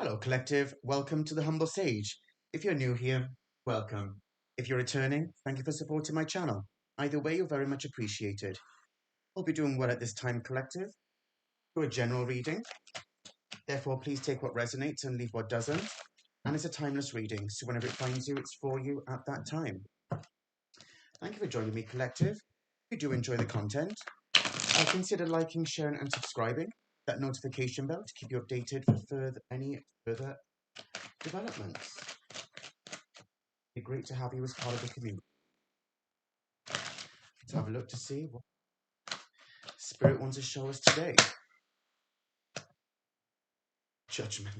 Hello, Collective. Welcome to the Humble Sage. If you're new here, welcome. If you're returning, thank you for supporting my channel. Either way, you're very much appreciated. Hope you're doing well at this time, Collective. For a general reading, therefore, please take what resonates and leave what doesn't. And it's a timeless reading, so whenever it finds you, it's for you at that time. Thank you for joining me, Collective. If you do enjoy the content, consider liking, sharing, and subscribing. That notification bell to keep you updated for any further developments. It'd be great to have you as part of the community. Let's have a look to see what Spirit wants to show us today. Judgment.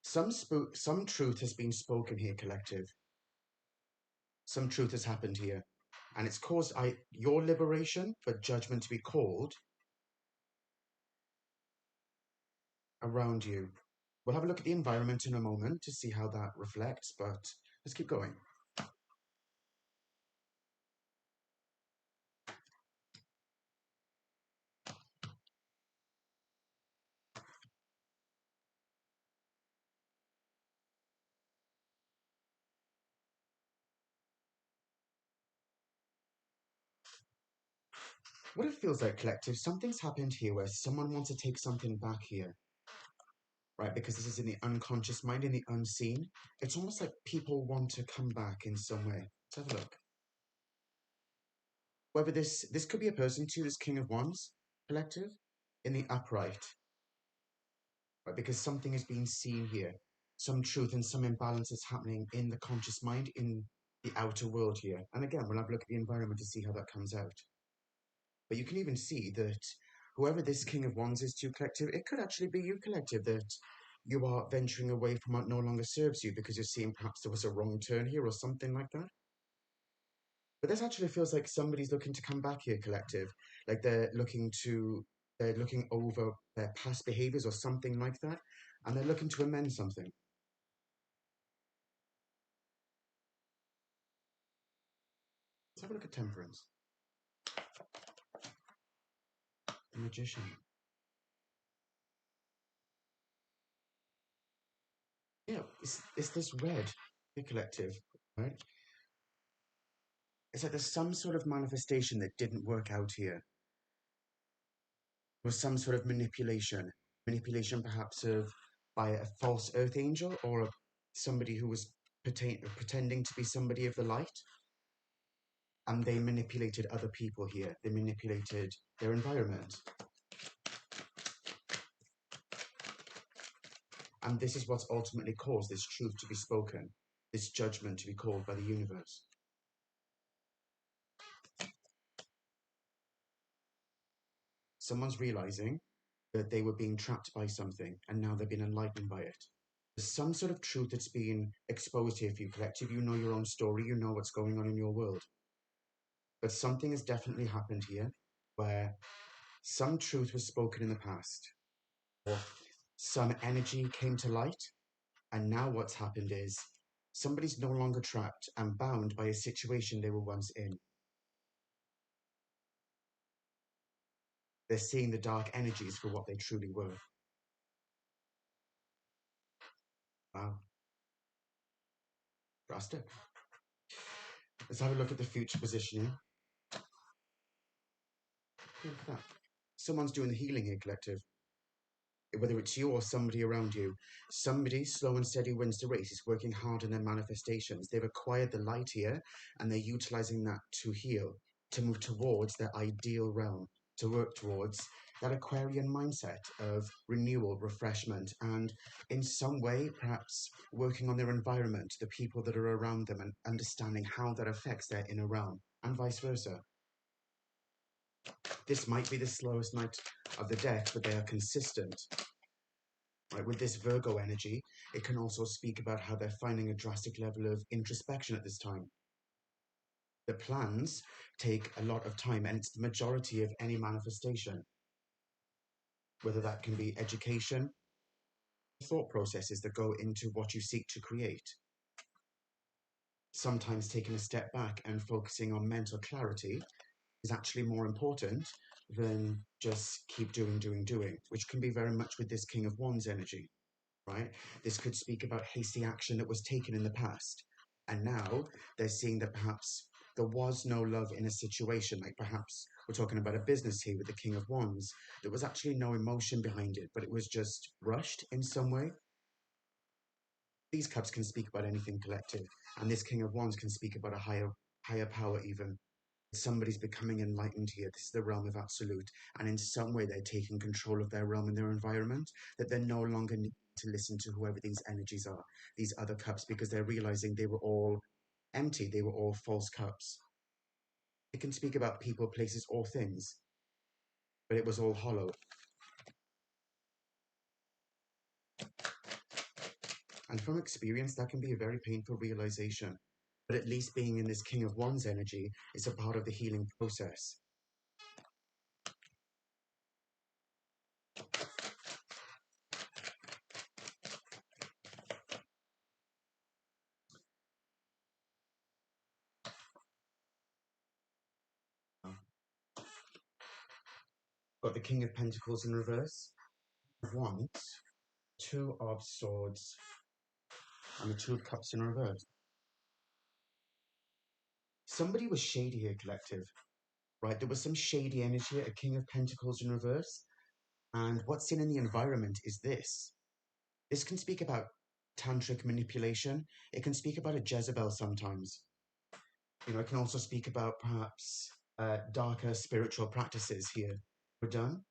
Some truth has been spoken here, Collective. Some truth has happened here. And it's caused your liberation, for judgment to be called around you. We'll have a look at the environment in a moment to see how that reflects, but let's keep going. What it feels like, Collective, something's happened here where someone wants to take something back here. Right, because this is in the unconscious mind, in the unseen. It's almost like people want to come back in some way. Let's have a look. Whether this could be a person too, this King of Wands, Collective, in the upright. Right, because something is being seen here. Some truth and some imbalance is happening in the conscious mind, in the outer world here. And again, we'll have a look at the environment to see how that comes out. But you can even see that whoever this King of Wands is to, Collective, it could actually be you, Collective, that you are venturing away from what no longer serves you because you're seeing perhaps there was a wrong turn here or something like that. But this actually feels like somebody's looking to come back here, Collective. Like they're looking over their past behaviors or something like that, and they're looking to amend something. Let's have a look at Temperance. The Magician. Yeah, it's this red, the Collective, right? It's like there's some sort of manifestation that didn't work out here. Was some sort of manipulation perhaps of by a false earth angel or somebody who was pretending to be somebody of the light, and they manipulated other people here. They manipulated their environment, and this is what's ultimately caused this truth to be spoken, this judgment to be called by the universe. Someone's realizing that they were being trapped by something, and now they've been enlightened by it. There's some sort of truth that's being exposed here for you, Collective. You know your own story, you know what's going on in your world. But something has definitely happened here where some truth was spoken in the past, or some energy came to light, and now what's happened is somebody's no longer trapped and bound by a situation they were once in. They're seeing the dark energies for what they truly were. Wow. Drastic. Let's have a look at the future positioning. Look at that. Someone's doing the healing here, Collective. Whether it's you or somebody around you, somebody slow and steady wins the race. Is working hard on their manifestations. They've acquired the light here, and they're utilizing that to heal, to move towards their ideal realm, to work towards that Aquarian mindset of renewal, refreshment, and in some way, perhaps working on their environment, the people that are around them, and understanding how that affects their inner realm, and vice versa. This might be the slowest night of the deck, but they are consistent. Right, with this Virgo energy, it can also speak about how they're finding a drastic level of introspection at this time. The plans take a lot of time, and it's the majority of any manifestation, whether that can be education, thought processes that go into what you seek to create. Sometimes taking a step back and focusing on mental clarity is actually more important than just keep doing, which can be very much with this King of Wands energy, right? This could speak about hasty action that was taken in the past. And now they're seeing that perhaps there was no love in a situation, like perhaps we're talking about a business here with the King of Wands. There was actually no emotion behind it, but it was just rushed in some way. These cups can speak about anything collective, and this King of Wands can speak about a higher power even. Somebody's becoming enlightened here. This is the realm of absolute, and in some way they're taking control of their realm and their environment, that they're no longer need to listen to whoever these energies are, these other cups, because they're realizing they were all empty, they were all false cups. It can speak about people, places, or things, but it was all hollow. And from experience, that can be a very painful realization. But at least being in this King of Wands energy is a part of the healing process. Got the King of Pentacles in reverse, Wands, Two of Swords, and the Two of Cups in reverse. Somebody was shady here, collective, right? There was some shady energy, a King of Pentacles in reverse. And what's seen in the environment is this. This can speak about tantric manipulation. It can speak about a Jezebel sometimes. You know, it can also speak about perhaps darker spiritual practices here. We're done.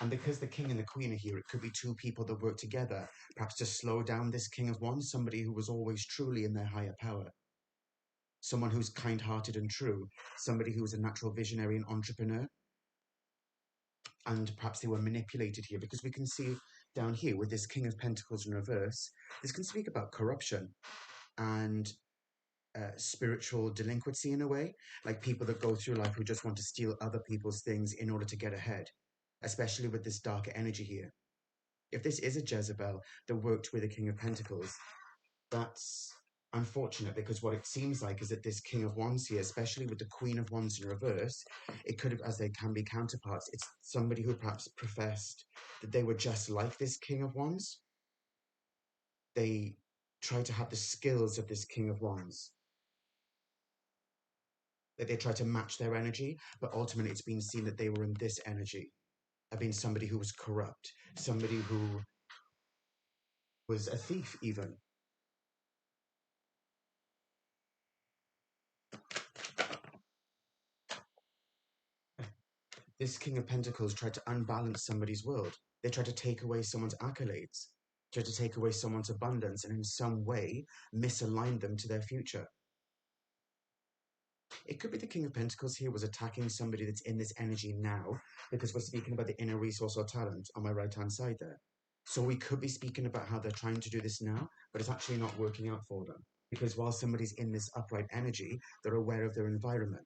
And because the king and the queen are here, it could be two people that work together, perhaps to slow down this King of Wands, somebody who was always truly in their higher power. Someone who's kind-hearted and true, somebody who's a natural visionary and entrepreneur. And perhaps they were manipulated here, because we can see down here with this King of Pentacles in reverse, this can speak about corruption and spiritual delinquency in a way, like people that go through life who just want to steal other people's things in order to get ahead, especially with this darker energy here. If this is a Jezebel that worked with a King of Pentacles, that's unfortunate, because what it seems like is that this King of Wands here, especially with the Queen of Wands in reverse, it could have, as they can be counterparts, it's somebody who perhaps professed that they were just like this King of Wands. They try to have the skills of this King of Wands, that they try to match their energy, but ultimately it's been seen that they were in this energy, have been somebody who was corrupt, somebody who was a thief even. This King of Pentacles tried to unbalance somebody's world. They tried to take away someone's accolades, tried to take away someone's abundance, and in some way misalign them to their future. It could be the King of Pentacles here was attacking somebody that's in this energy now, because we're speaking about the inner resource or talent on my right-hand side there. So we could be speaking about how they're trying to do this now, but it's actually not working out for them. Because while somebody's in this upright energy, they're aware of their environment.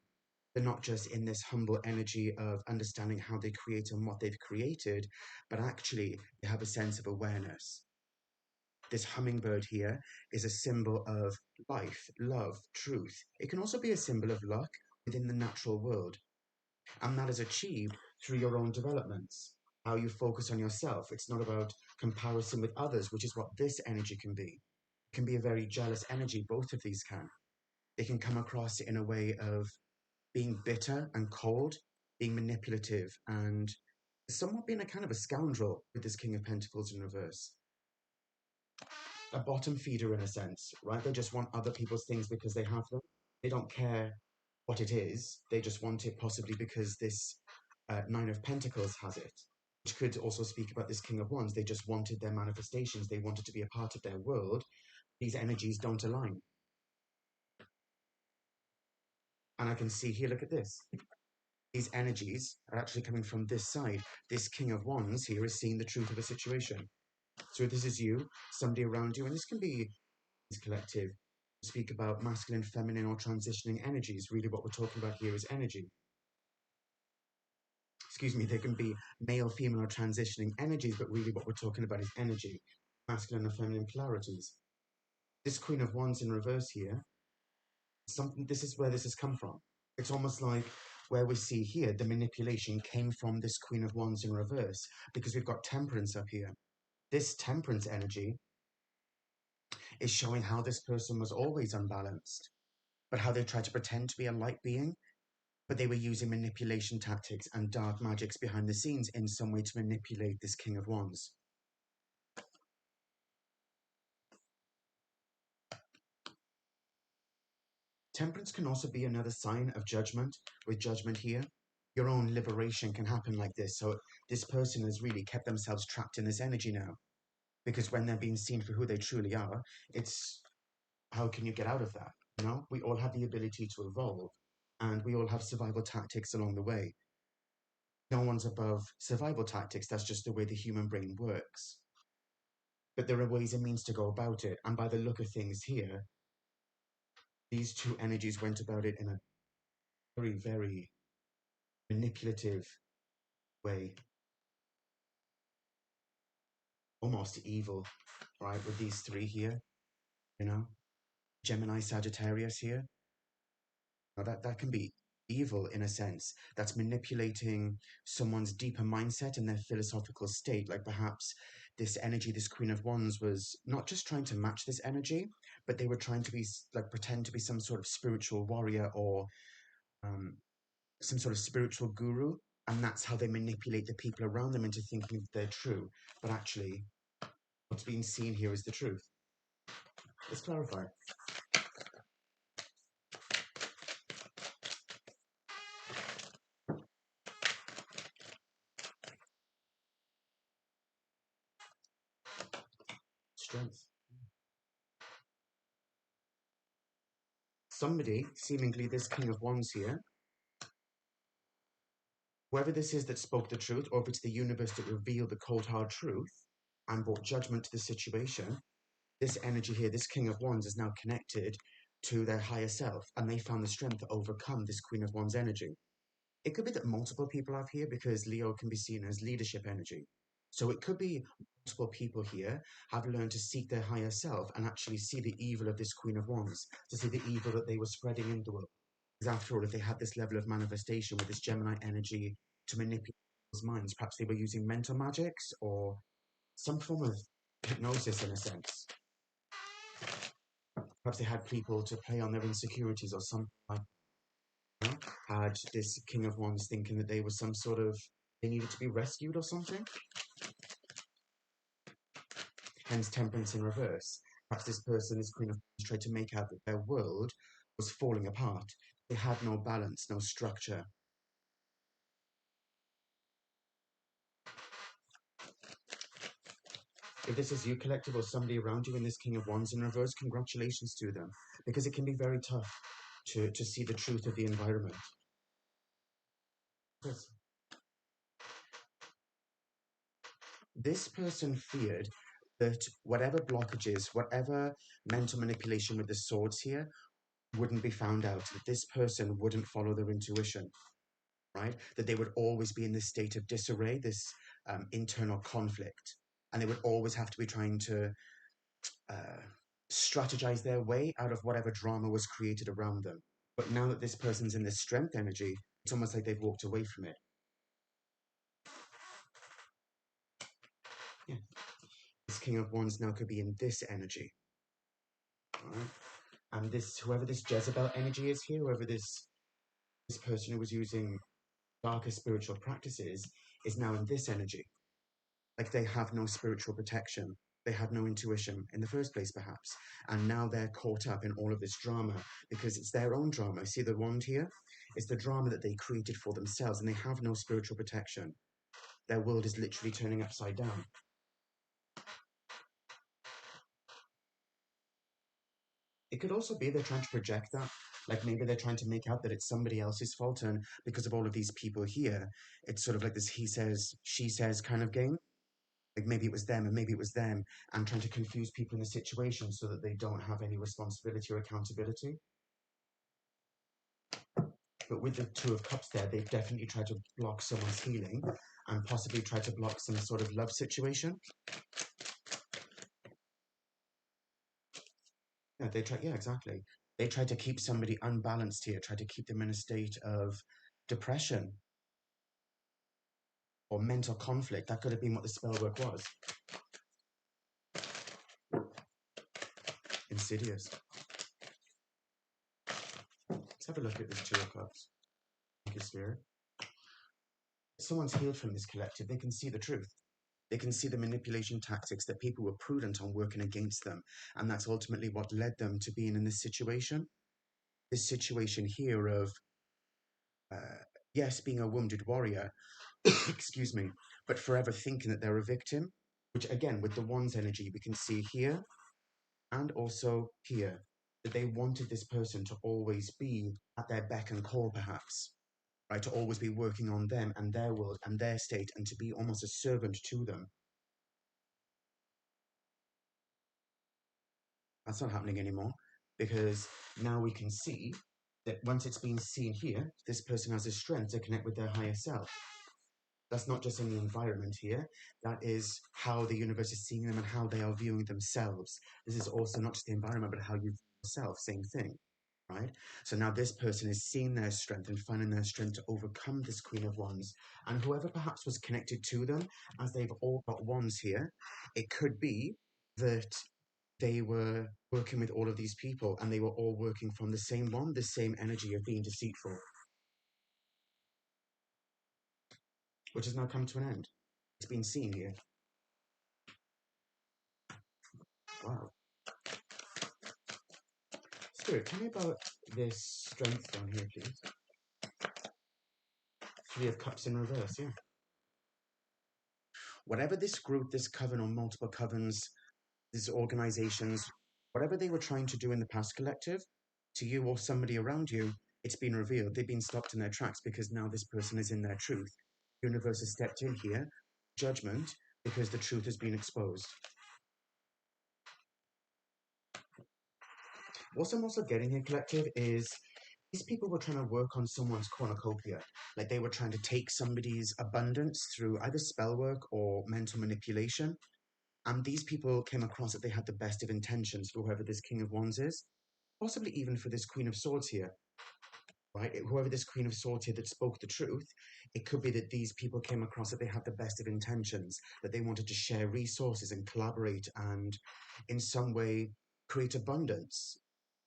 They're not just in this humble energy of understanding how they create and what they've created, but actually they have a sense of awareness. This hummingbird here is a symbol of life, love, truth. It can also be a symbol of luck within the natural world. And that is achieved through your own developments, how you focus on yourself. It's not about comparison with others, which is what this energy can be. It can be a very jealous energy, both of these can. They can come across in a way of being bitter and cold, being manipulative, and somewhat being a kind of a scoundrel with this King of Pentacles in reverse. A bottom feeder in a sense, right? They just want other people's things because they have them. They don't care what it is. They just want it possibly because this Nine of Pentacles has it, which could also speak about this King of Wands. They just wanted their manifestations. They wanted to be a part of their world. These energies don't align. And I can see here, look at this. These energies are actually coming from this side. This King of Wands here is seeing the truth of a situation. So if this is you, somebody around you, and this can be this collective, speak about masculine, feminine, or transitioning energies. Really what we're talking about here is energy. Excuse me, there can be male, female, or transitioning energies, but really what we're talking about is energy, masculine and feminine polarities. This Queen of Wands in reverse here This is where this has come from. It's almost like where we see here, the manipulation came from this Queen of Wands in reverse, because we've got Temperance up here. This Temperance energy is showing how this person was always unbalanced, but how they tried to pretend to be a light being, but they were using manipulation tactics and dark magics behind the scenes in some way to manipulate this King of Wands. Temperance can also be another sign of judgment, with Judgment here. Your own liberation can happen like this. So this person has really kept themselves trapped in this energy now. Because when they're being seen for who they truly are, it's how can you get out of that? You know, we all have the ability to evolve, and we all have survival tactics along the way. No one's above survival tactics. That's just the way the human brain works. But there are ways and means to go about it. And by the look of things here, these two energies went about it in a very, very manipulative way, almost evil, right? With these three here, you know, Gemini, Sagittarius here. Now that can be evil in a sense. That's manipulating someone's deeper mindset and their philosophical state. Like perhaps this energy, this Queen of Wands, was not just trying to match this energy, but they were trying to be like pretend to be some sort of spiritual warrior or some sort of spiritual guru. And that's how they manipulate the people around them into thinking that they're true. But actually, what's being seen here is the truth. Let's clarify. Strength. Somebody, seemingly this King of Wands here, whoever this is that spoke the truth, or if it's the universe that revealed the cold hard truth and brought judgment to the situation, this energy here, this King of Wands, is now connected to their higher self, and they found the strength to overcome this Queen of Wands energy. It could be that multiple people have here, because Leo can be seen as leadership energy. So it could be multiple people here have learned to seek their higher self and actually see the evil of this Queen of Wands, to see the evil that they were spreading in the world. Because after all, if they had this level of manifestation with this Gemini energy to manipulate people's minds, perhaps they were using mental magics or some form of hypnosis in a sense. Perhaps they had people to play on their insecurities or something like that. Had this King of Wands thinking that they were some sort of, they needed to be rescued or something. Hence Temperance in reverse. Perhaps this person, this Queen of Wands, tried to make out that their world was falling apart. They had no balance, no structure. If this is you, collective, or somebody around you in this King of Wands in reverse, congratulations to them, because it can be very tough to see the truth of the environment. Yes. This person feared that whatever blockages, whatever mental manipulation with the swords here wouldn't be found out, that this person wouldn't follow their intuition, right? That they would always be in this state of disarray, this internal conflict, and they would always have to be trying to strategize their way out of whatever drama was created around them. But now that this person's in this strength energy, it's almost like they've walked away from it. Yeah. This King of Wands now could be in this energy. Right? And this, whoever this Jezebel energy is here, whoever this person who was using darker spiritual practices is now in this energy. Like they have no spiritual protection. They had no intuition in the first place, perhaps. And now they're caught up in all of this drama because it's their own drama. See the wand here? It's the drama that they created for themselves, and they have no spiritual protection. Their world is literally turning upside down. It could also be they're trying to project that. Like maybe they're trying to make out that it's somebody else's fault, and because of all of these people here, it's sort of like this he says, she says kind of game. Like maybe it was them and maybe it was them, and trying to confuse people in the situation so that they don't have any responsibility or accountability. But with the Two of Cups there, they've definitely tried to block someone's healing and possibly tried to block some sort of love situation. Yeah, they try. Yeah, exactly. They try to keep somebody unbalanced here, try to keep them in a state of depression or mental conflict. That could have been what the spell work was. Insidious. Let's have a look at this Two of Cups. Thank you, Spirit. If someone's healed from this collective, they can see the truth. They can see the manipulation tactics that people were prudent on working against them. And that's ultimately what led them to being in this situation. This situation here of, yes, being a wounded warrior, excuse me, but forever thinking that they're a victim, which again, with the Wands energy, we can see here and also here that they wanted this person to always be at their beck and call, perhaps, right? To always be working on them and their world and their state and to be almost a servant to them. That's not happening anymore because now we can see that once it's been seen here, this person has a strength to connect with their higher self. That's not just in the environment here. That is how the universe is seeing them and how they are viewing themselves. This is also not just the environment, but how you view yourself. Same thing, right? So now this person is seeing their strength and finding their strength to overcome this Queen of Wands. And whoever perhaps was connected to them, as they've all got wands here, it could be that they were working with all of these people and they were all working from the same one, the same energy of being deceitful, which has now come to an end. It's been seen here. Wow. Spirit, tell me about this strength down here, please. Three of Cups in reverse, yeah. Whatever this group, this coven or multiple covens, these organizations, whatever they were trying to do in the past collective, to you or somebody around you, it's been revealed. They've been stopped in their tracks because now this person is in their truth. The universe has stepped in here, judgment, because the truth has been exposed. What I'm also getting here, collective, is these people were trying to work on someone's cornucopia. Like they were trying to take somebody's abundance through either spell work or mental manipulation. And these people came across that they had the best of intentions for whoever this King of Wands is, possibly even for this Queen of Swords here, right? Whoever this Queen of Swords here that spoke the truth, it could be that these people came across that they had the best of intentions, that they wanted to share resources and collaborate and in some way create abundance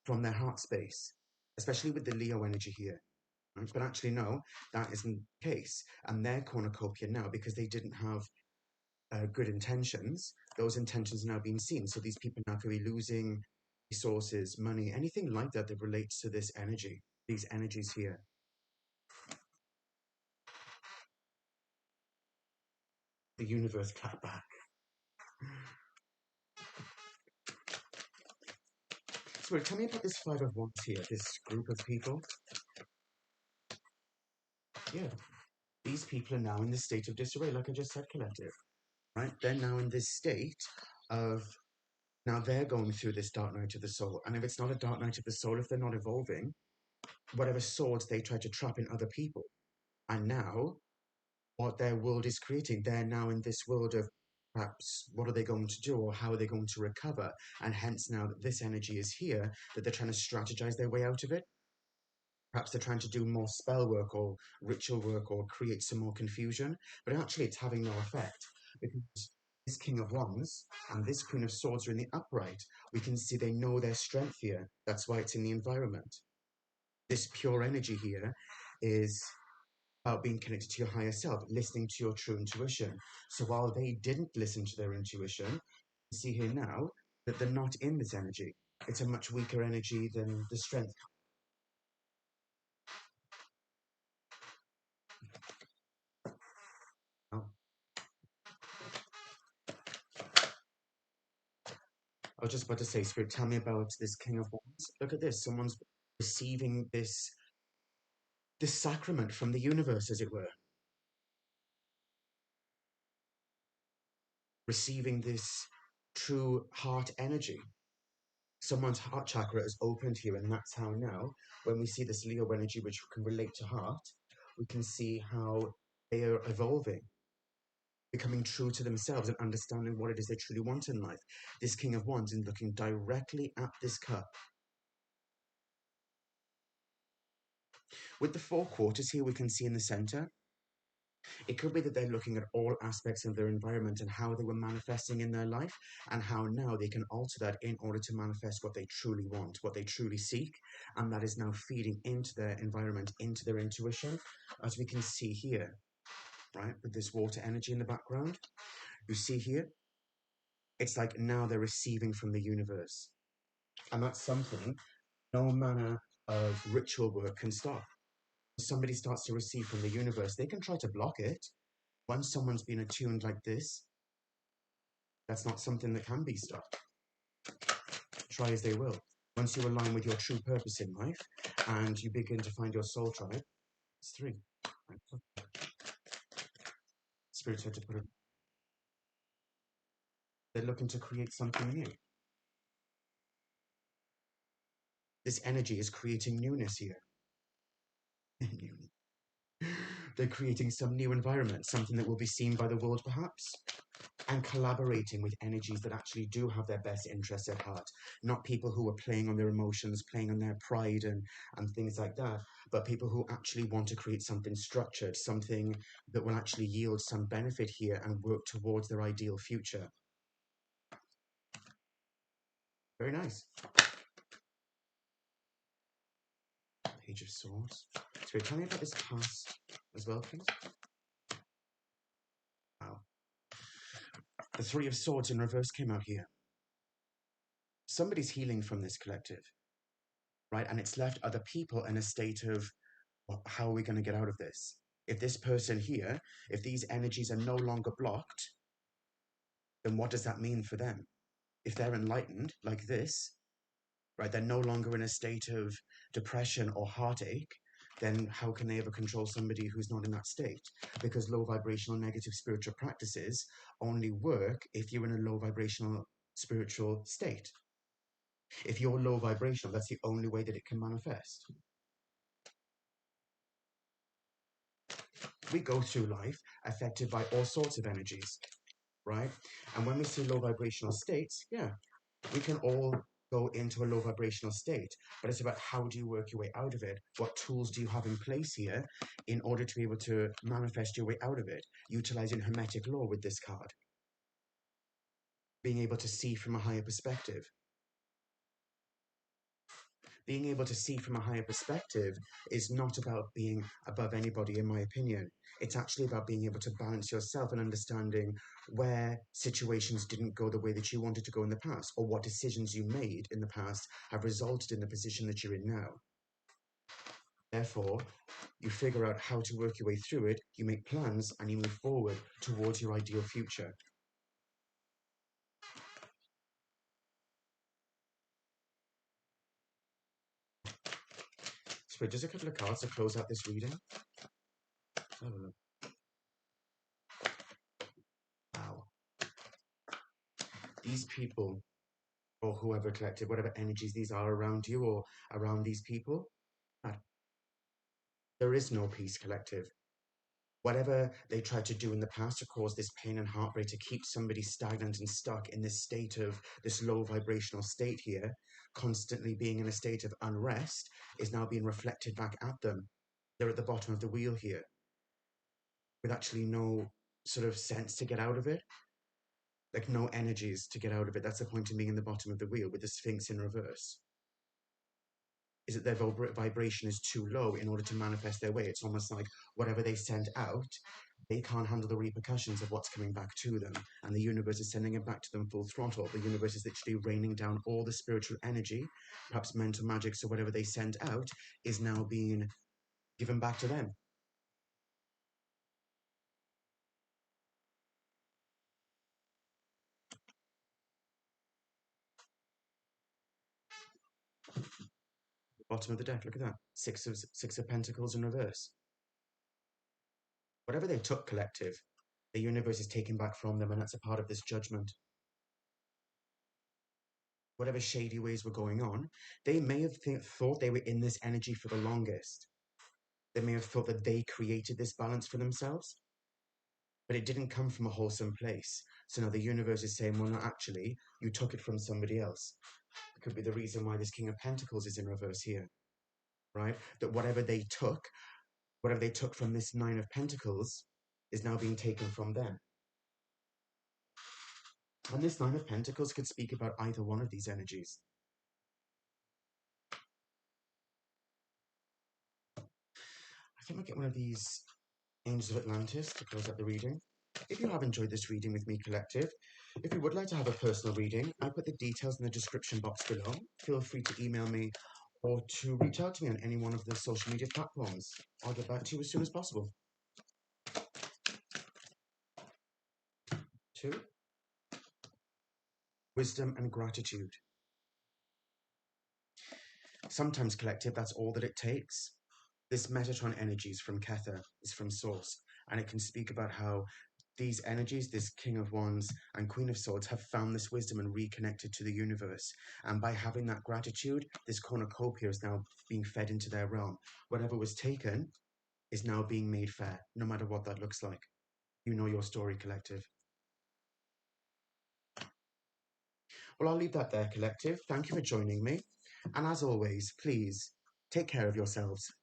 from their heart space, especially with the Leo energy here. Right? But actually, no, that isn't the case. And their cornucopia now, because they didn't have good intentions, those intentions are now being seen. So these people now could be losing resources, money, anything like that that relates to this energy, these energies here. The universe clapped back. So tell me about this Five of Wands here, this group of people. Yeah, these people are now in this state of disarray, like I just said, collective, right? They're now in this state of, now they're going through this dark night of the soul. And if it's not a dark night of the soul, if they're not evolving, whatever swords they try to trap in other people. And now what their world is creating, they're now in this world of perhaps what are they going to do or how are they going to recover? And hence now that this energy is here, that they're trying to strategize their way out of it. Perhaps they're trying to do more spell work or ritual work or create some more confusion, but actually it's having no effect because this King of Wands and this Queen of Swords are in the upright. We can see they know their strength here. That's why it's in the environment. This pure energy here is about being connected to your higher self, listening to your true intuition. So while they didn't listen to their intuition, you see here now that they're not in this energy. It's a much weaker energy than the strength. Oh. I was just about to say, Spirit, tell me about this King of Wands. Look at this. Someone's receiving this sacrament from the universe, as it were. Receiving this true heart energy. Someone's heart chakra is opened here, and that's how now, when we see this Leo energy, which can relate to heart, we can see how they are evolving, becoming true to themselves and understanding what it is they truly want in life. This King of Wands is looking directly at this cup. With the 4 quarters here, we can see in the center, it could be that they're looking at all aspects of their environment and how they were manifesting in their life, and how now they can alter that in order to manifest what they truly want, what they truly seek, and that is now feeding into their environment, into their intuition, as we can see here, right, with this water energy in the background. You see here, it's like now they're receiving from the universe, and that's something no manner of ritual work can stop. Somebody starts to receive from the universe, they can try to block it. Once someone's been attuned like this, that's not something that can be stopped. Try as they will. Once you align with your true purpose in life and you begin to find your soul tribe, it's 3. Spirit said to put it. They're looking to create something new. This energy is creating newness here. They're creating some new environment, something that will be seen by the world perhaps, and collaborating with energies that actually do have their best interests at heart, not people who are playing on their emotions, playing on their pride and things like that, but people who actually want to create something structured, something that will actually yield some benefit here and work towards their ideal future. Very nice. Page of Swords. So tell me about this past as well, please. Wow. The 3 of Swords in reverse came out here. Somebody's healing from this collective, right? And it's left other people in a state of, well, how are we going to get out of this? If this person here, if these energies are no longer blocked, then what does that mean for them? If they're enlightened like this, right, they're no longer in a state of depression or heartache, then how can they ever control somebody who's not in that state? Because low vibrational negative spiritual practices only work if you're in a low vibrational spiritual state. If you're low vibrational, that's the only way that it can manifest. We go through life affected by all sorts of energies, right? And when we see low vibrational states, yeah, we can all go into a low vibrational state, but it's about how do you work your way out of it? What tools do you have in place here in order to be able to manifest your way out of it? Utilizing Hermetic law with this card. Being able to see from a higher perspective. Being able to see from a higher perspective is not about being above anybody, in my opinion. It's actually about being able to balance yourself and understanding where situations didn't go the way that you wanted to go in the past, or what decisions you made in the past have resulted in the position that you're in now. Therefore, you figure out how to work your way through it, you make plans, and you move forward towards your ideal future. So just a couple of cards to close out this reading. Oh, wow. These people, or whoever collected, whatever energies these are around you or around these people, there is no peace, collective. Whatever they tried to do in the past to cause this pain and heartbreak, to keep somebody stagnant and stuck in this state of this low vibrational state here, constantly being in a state of unrest, is now being reflected back at them. They're at the bottom of the wheel here, with actually no sort of sense to get out of it. Like no energies to get out of it. That's the point of being in the bottom of the wheel with the Sphinx in reverse. Is that their vibration is too low in order to manifest their way. It's almost like whatever they send out, they can't handle the repercussions of what's coming back to them. And the universe is sending it back to them full throttle. The universe is literally raining down all the spiritual energy, perhaps mental magic, so whatever they send out is now being given back to them. Bottom of the deck, look at that. Six of Pentacles in reverse. Whatever they took, collective, the universe is taking back from them, and that's a part of this judgment. Whatever shady ways were going on, they may have thought they were in this energy for the longest. They may have thought that they created this balance for themselves, but it didn't come from a wholesome place. So now the universe is saying, well, no, actually, you took it from somebody else. It could be the reason why this King of Pentacles is in reverse here. right? That whatever they took from this Nine of Pentacles is now being taken from them. And this Nine of Pentacles could speak about either one of these energies. I think we'll get one of these Angels of Atlantis to close out the reading. If you have enjoyed this reading with me, collective, if you would like to have a personal reading, I put the details in the description box below. Feel free to email me or to reach out to me on any one of the social media platforms. I'll get back to you as soon as possible. 2. Wisdom and gratitude. Sometimes, collective, that's all that it takes. This Metatron energy is from Kether, is from Source, and it can speak about how these energies, this King of Wands and Queen of Swords, have found this wisdom and reconnected to the universe. And by having that gratitude, this cornucopia is now being fed into their realm. Whatever was taken is now being made fair, no matter what that looks like. You know your story, collective. Well, I'll leave that there, collective. Thank you for joining me. And as always, please take care of yourselves.